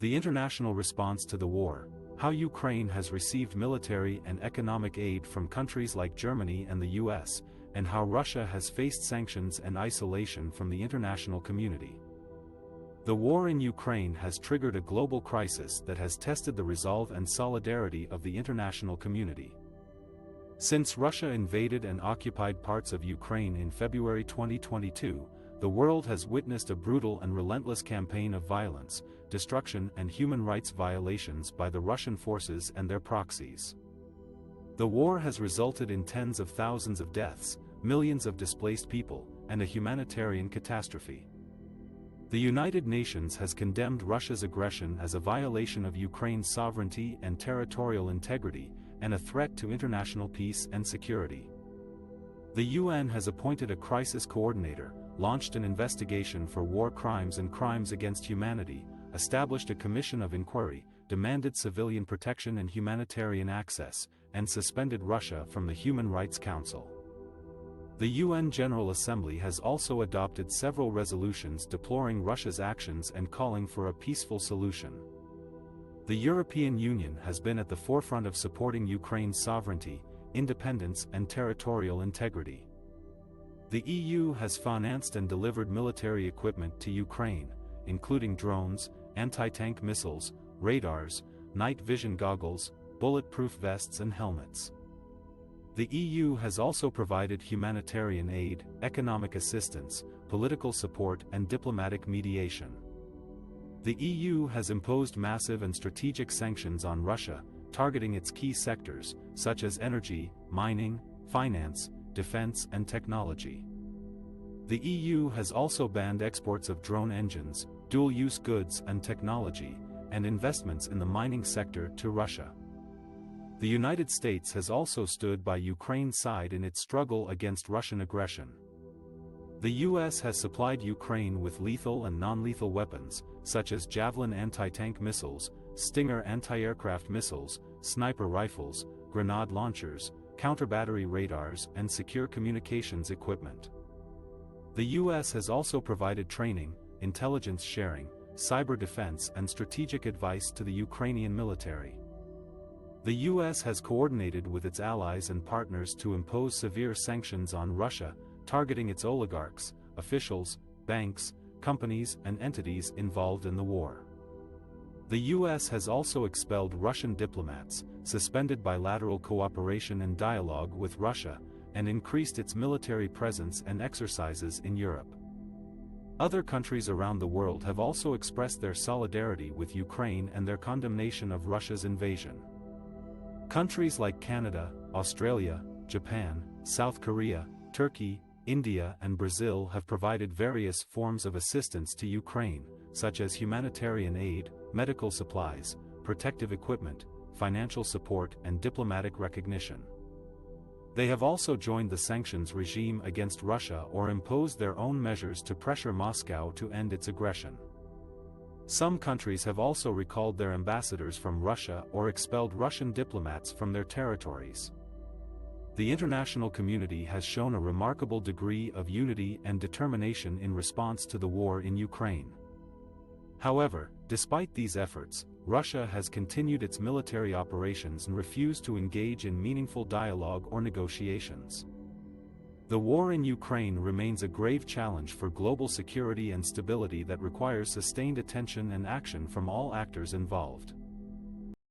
The international response to the war, how Ukraine has received military and economic aid from countries like Germany and the US, and how Russia has faced sanctions and isolation from the international community. The war in Ukraine has triggered a global crisis that has tested the resolve and solidarity of the international community. Since Russia invaded and occupied parts of Ukraine in February 2022, the world has witnessed a brutal and relentless campaign of violence, destruction and human rights violations by the Russian forces and their proxies. The war has resulted in tens of thousands of deaths, millions of displaced people, and a humanitarian catastrophe. The United Nations has condemned Russia's aggression as a violation of Ukraine's sovereignty and territorial integrity, and a threat to international peace and security. The UN has appointed a crisis coordinator, launched an investigation for war crimes and crimes against humanity, established a commission of inquiry, demanded civilian protection and humanitarian access, and suspended Russia from the Human Rights Council. The UN General Assembly has also adopted several resolutions deploring Russia's actions and calling for a peaceful solution. The European Union has been at the forefront of supporting Ukraine's sovereignty, independence and territorial integrity. The EU has financed and delivered military equipment to Ukraine, including drones, anti-tank missiles, radars, night vision goggles, bulletproof vests and helmets. The EU has also provided humanitarian aid, economic assistance, political support and diplomatic mediation. The EU has imposed massive and strategic sanctions on Russia, targeting its key sectors, such as energy, mining, finance, defense and technology. The EU has also banned exports of drone engines, dual-use goods and technology, and investments in the mining sector to Russia. The United States has also stood by Ukraine's side in its struggle against Russian aggression. The US has supplied Ukraine with lethal and non-lethal weapons, such as Javelin anti-tank missiles, Stinger anti-aircraft missiles, sniper rifles, grenade launchers, counter-battery radars and secure communications equipment. The US has also provided training, intelligence sharing, cyber defense and strategic advice to the Ukrainian military. The US has coordinated with its allies and partners to impose severe sanctions on Russia, targeting its oligarchs, officials, banks, companies and entities involved in the war. The US has also expelled Russian diplomats, suspended bilateral cooperation and dialogue with Russia, and increased its military presence and exercises in Europe. Other countries around the world have also expressed their solidarity with Ukraine and their condemnation of Russia's invasion. Countries like Canada, Australia, Japan, South Korea, Turkey, India and Brazil have provided various forms of assistance to Ukraine, such as humanitarian aid, medical supplies, protective equipment, financial support and diplomatic recognition. They have also joined the sanctions regime against Russia or imposed their own measures to pressure Moscow to end its aggression. Some countries have also recalled their ambassadors from Russia or expelled Russian diplomats from their territories. The international community has shown a remarkable degree of unity and determination in response to the war in Ukraine. However, despite these efforts, Russia has continued its military operations and refused to engage in meaningful dialogue or negotiations. The war in Ukraine remains a grave challenge for global security and stability that requires sustained attention and action from all actors involved.